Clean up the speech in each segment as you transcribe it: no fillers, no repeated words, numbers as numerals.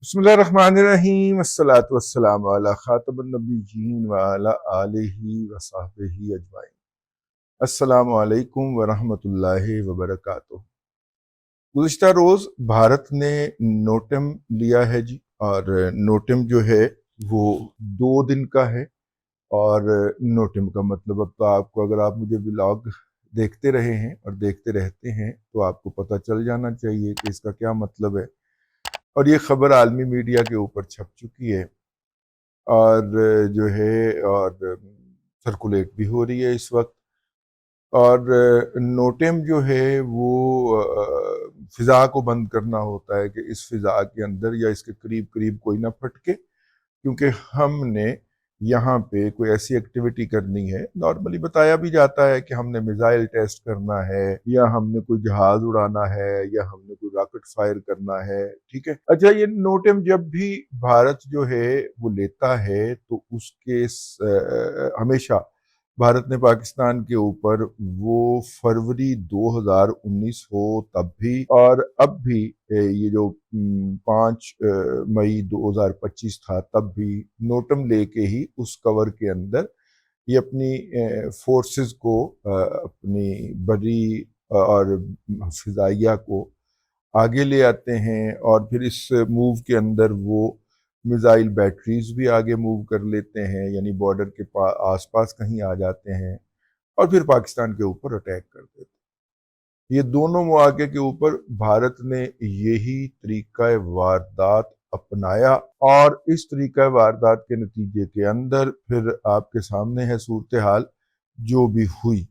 बिस्मिल्लाहिर्रहमानिर्रहीम अस्सलातु वस्सलामु अला खातमुन नबिय्यीन व अला आलिहि व सहबिही अजमाइन। अस्सलामु अलैकुम व रहमतुल्लाहि व बरकातुहू। गुज़िश्ता रोज़ भारत ने नोटम लिया है जी, और नोटम जो है वो 2 दिन का है। और नोटम का मतलब अब तो आपको, अगर आप मुझे व्लॉग देखते रहे हैं और देखते रहते हैं तो आपको पता चल जाना चाहिए कि इसका क्या मतलब है। और ये खबर आलमी मीडिया के ऊपर छप चुकी है और जो है और सर्कुलेट भी हो रही है इस वक्त। और नोटेम जो है वो फ़िज़ा को बंद करना होता है कि इस फ़िज़ा के अंदर या इसके करीब करीब कोई ना फटके, क्योंकि हमने यहाँ पे कोई ऐसी एक्टिविटी करनी है। नॉर्मली बताया भी जाता है कि हमने मिसाइल टेस्ट करना है, या हमने कोई जहाज उड़ाना है, या हमने कोई रॉकेट फायर करना है। ठीक है, अच्छा, ये नोटेम जब भी भारत जो है वो लेता है तो उसके हमेशा भारत ने पाकिस्तान के ऊपर वो फरवरी 2019 हो तब भी और अब भी ये जो 5 मई 2025 था तब भी नोटम लेके ही उस कवर के अंदर ये अपनी फोर्सेस को, अपनी बरी और फिजाइया को आगे ले आते हैं। और फिर इस मूव के अंदर वो मिसाइल बैटरीज भी आगे मूव कर लेते हैं, यानी बॉर्डर के आसपास कहीं आ जाते हैं और फिर पाकिस्तान के ऊपर अटैक कर देते हैं। ये दोनों मौके के ऊपर भारत ने यही तरीका वारदात अपनाया, और इस तरीका वारदात के नतीजे के अंदर फिर आपके सामने है सूरत हाल जो भी हुई।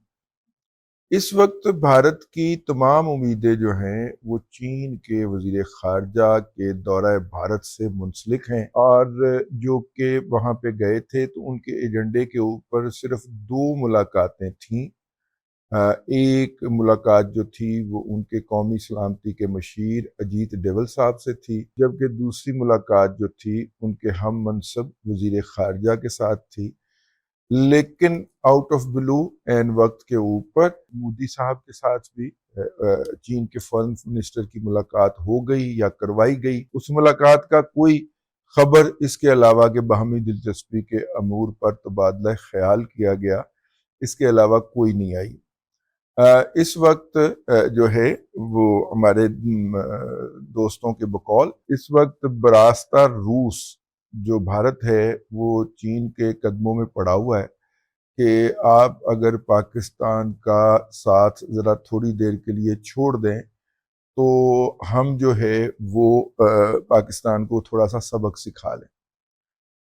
इस वक्त भारत की तमाम उम्मीदें जो हैं वो चीन के वजीर खारजा के दौरा भारत से मुंसलिक हैं, और जो कि वहाँ पे गए थे तो उनके एजेंडे के ऊपर सिर्फ 2 मुलाकातें थीं। एक मुलाकात जो थी वो उनके कौमी सलामती के मशीर अजीत डोवल साहब से थी, जबकि दूसरी मुलाकात जो थी उनके हम मनसब वजीर खारजा के साथ थी। लेकिन आउट ऑफ ब्लू एंड वक्त के ऊपर मोदी साहब के साथ भी चीन के फॉरेन मिनिस्टर की मुलाकात हो गई या करवाई गई। उस मुलाकात का कोई खबर इसके अलावा के बाहमी दिलचस्पी के अमूर पर तबादला ख्याल किया गया, इसके अलावा कोई नहीं आई। इस वक्त जो है वो हमारे दोस्तों के बकौल इस वक्त बरास्ता रूस जो भारत है वो चीन के कदमों में पड़ा हुआ है कि आप अगर पाकिस्तान का साथ ज़रा थोड़ी देर के लिए छोड़ दें तो हम जो है वो पाकिस्तान को थोड़ा सा सबक सिखा लें।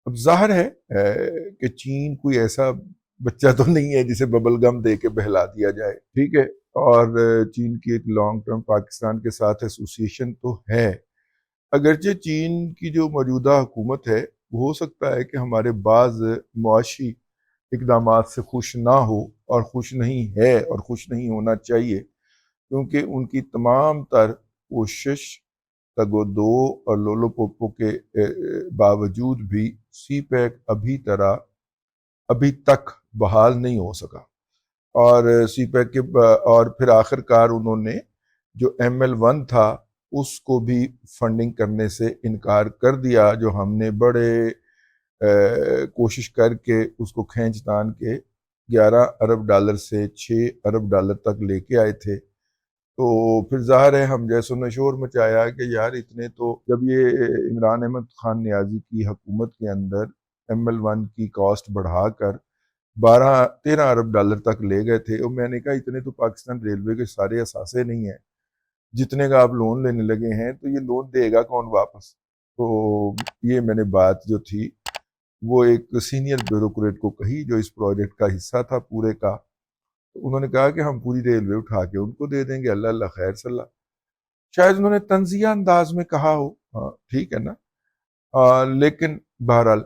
अब जाहिर है कि चीन कोई ऐसा बच्चा तो नहीं है जिसे बबल गम दे के बहला दिया जाए, ठीक है। और चीन की एक लॉन्ग टर्म पाकिस्तान के साथ एसोसिएशन तो है। अगरचे चीन की जो मौजूदा हुकूमत है वो हो सकता है कि हमारे बाज़ मुआशी इक़दामात से खुश ना हो, और खुश नहीं है और खुश नहीं होना चाहिए, क्योंकि उनकी तमाम तर कोशिश तगोदो और लोलो पोपो के बावजूद भी सी पैक अभी तक बहाल नहीं हो सका। और सी पैक के और फिर आखिरकार उन्होंने जो ML1 था उसको भी फंडिंग करने से इनकार कर दिया, जो हमने बड़े कोशिश करके उसको खींच तान के 11 अरब डॉलर से 6 अरब डॉलर तक लेके आए थे। तो फिर ज़ाहिर है हम जैसों ने शोर मचाया कि यार इतने तो, जब ये इमरान अहमद खान नियाज़ी की हुकूमत के अंदर ML1 की कॉस्ट बढ़ाकर 12-13 अरब डॉलर तक ले गए थे, और मैंने कहा इतने तो पाकिस्तान रेलवे के सारे असासे नहीं हैं, जितने का आप लोन लेने लगे हैं तो ये लोन देगा कौन वापस। तो ये मैंने बात जो थी वो एक सीनियर ब्यूरोक्रेट को कही जो इस प्रोजेक्ट का हिस्सा था पूरे का। तो उन्होंने कहा कि हम पूरी रेलवे उठा के उनको दे देंगे, अल्लाह अल्लाह खैर सल्ला। शायद उन्होंने तंजिया अंदाज में कहा हो, हाँ ठीक है ना। लेकिन बहरहाल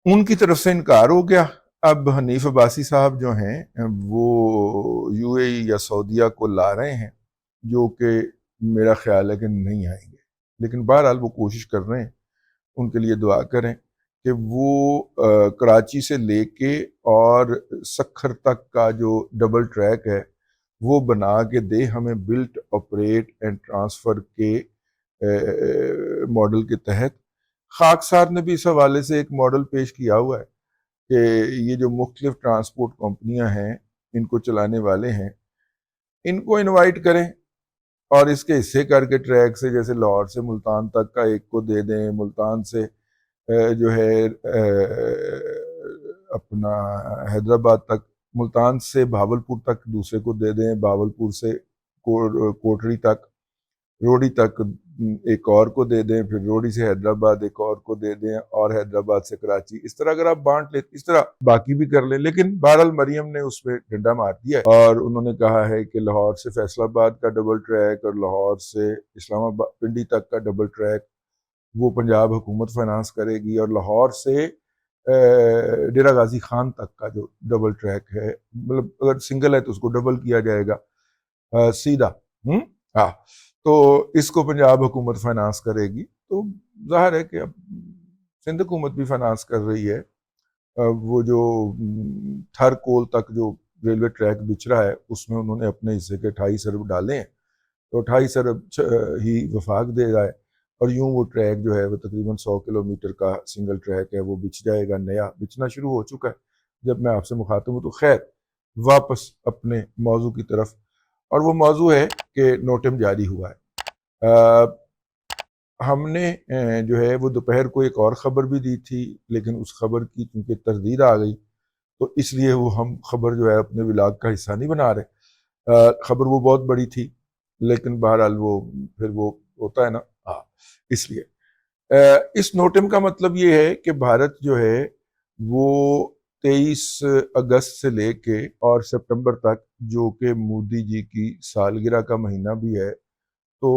उनकी तरफ से इनकार हो गया। अब हनीफ अब्बासी साहब जो हैं वो UAE या सऊदीया को ला रहे हैं, जो कि मेरा ख्याल है कि नहीं आएंगे, लेकिन बहरहाल वो कोशिश कर रहे हैं। उनके लिए दुआ करें कि वो कराची से लेके और सखर तक का जो डबल ट्रैक है वो बना के दे हमें, बिल्ट ऑपरेट एंड ट्रांसफ़र के ماڈل کے تحت خاکسار نے بھی اس حوالے سے ایک ماڈل پیش کیا ہوا ہے کہ یہ جو مختلف ٹرانسپورٹ کمپنیاں ہیں ان کو چلانے والے ہیں ان کو انوائٹ کریں اور اس کے حصے کر کے ٹریک سے جیسے لاہور سے ملتان تک کا ایک کو دے دیں، ملتان سے جو ہے اپنا حیدرآباد تک، ملتان سے بہاولپور تک دوسرے کو دے دیں، بہاولپور سے کوٹری تک، روڑی تک ایک اور کو دے دیں، پھر روڑی سے حیدرآباد ایک اور کو دے دیں، اور حیدرآباد سے کراچی، اس طرح اگر آپ بانٹ لیتے اس طرح باقی بھی کر لیں۔ لیکن بہرحال مریم نے اس پہ ڈنڈا مار دیا ہے اور انہوں نے کہا ہے کہ لاہور سے فیصل آباد کا ڈبل ٹریک اور لاہور سے اسلام آباد پنڈی تک کا ڈبل ٹریک وہ پنجاب حکومت فائنانس کرے گی، اور لاہور سے ڈیرہ غازی خان تک کا جو ڈبل ٹریک ہے، مطلب اگر سنگل ہے تو اس کو ڈبل کیا جائے گا سیدھا، ہاں، تو اس کو پنجاب حکومت فائنانس کرے گی۔ تو ظاہر ہے کہ اب سندھ حکومت بھی فائنانس کر رہی ہے۔ وہ جو تھر کول تک جو ریلوے ٹریک بچ رہا ہے اس میں انہوں نے اپنے حصے کے 28 ارب ڈالے ہیں، تو 28 ارب ہی وفاق دے رہا ہے، اور یوں وہ ٹریک جو ہے وہ تقریباً 100 کلومیٹر کا سنگل ٹریک ہے، وہ بچ جائے گا، نیا بچنا شروع ہو چکا ہے جب میں آپ سے مخاطب ہوں۔ تو خیر واپس اپنے موضوع کی طرف، اور وہ موضوع ہے کہ نوٹم جاری ہوا ہے۔ ہم نے جو ہے وہ دوپہر کو ایک اور خبر بھی دی تھی، لیکن اس خبر کی چونکہ تردید آ گئی تو اس لیے وہ ہم خبر جو ہے اپنے ولاگ کا حصہ نہیں بنا رہے۔ خبر وہ بہت بڑی تھی لیکن بہرحال وہ پھر وہ ہوتا ہے نا، ہاں، اس لیے اس نوٹم کا مطلب یہ ہے کہ بھارت جو ہے وہ 23 اگست سے لے کے اور سپٹمبر تک، جو کہ مودی جی کی سالگرہ کا مہینہ بھی ہے، تو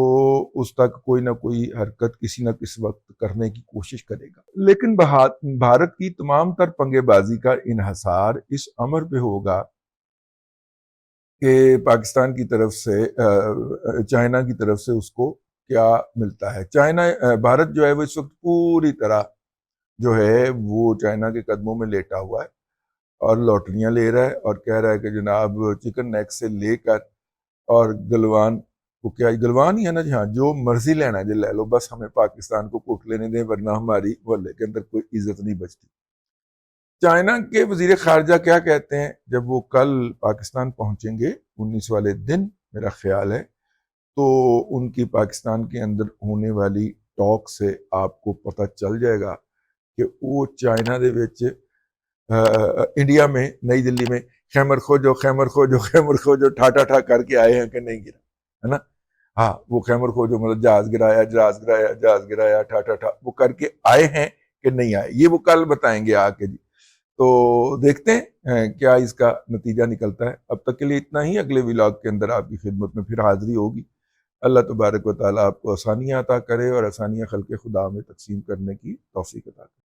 اس تک کوئی نہ کوئی حرکت کسی نہ کسی وقت کرنے کی کوشش کرے گا۔ لیکن بھارت کی تمام تر پنگے بازی کا انحصار اس امر پہ ہوگا کہ پاکستان کی طرف سے چائنا کی طرف سے اس کو کیا ملتا ہے۔ بھارت جو ہے وہ اس وقت پوری طرح جو ہے وہ چائنا کے قدموں میں لیٹا ہوا ہے اور لوٹریاں لے رہا ہے اور کہہ رہا ہے کہ جناب چکن نیک سے لے کر اور گلوان کو، کیا گلوان ہی ہے نا جی، ہاں، جو مرضی لینا ہے جی لے لو، بس ہمیں پاکستان کو کوٹ لینے دیں ورنہ ہماری محلے کے اندر کوئی عزت نہیں بچتی۔ چائنا کے وزیر خارجہ کیا کہتے ہیں جب وہ کل پاکستان پہنچیں گے 19 والے دن میرا خیال ہے، تو ان کی پاکستان کے اندر ہونے والی ٹاک سے آپ کو پتہ چل جائے گا کہ وہ چائنا دے وچ انڈیا میں نئی دلی میں خیمر خوجو خیمر خوجو خیمر خوجو ٹھاٹا ٹھا کر کے آئے ہیں کہ نہیں گرا ہے نا، ہاں، وہ خیمر خوجو مطلب جہاز گرایا جہاز گرایا جہاز گرایا ٹھاٹا ٹھا وہ کر کے آئے ہیں کہ نہیں آئے، یہ وہ کل بتائیں گے آ کے جی۔ تو دیکھتے ہیں کیا اس کا نتیجہ نکلتا ہے۔ اب تک کے لیے اتنا ہی، اگلے ولاگ کے اندر آپ کی خدمت میں پھر حاضری ہوگی۔ اللہ تبارک و تعالیٰ آپ کو آسانیاں عطا کرے اور آسانیاں خلق خدا میں تقسیم کرنے کی توفیق عطا کرے۔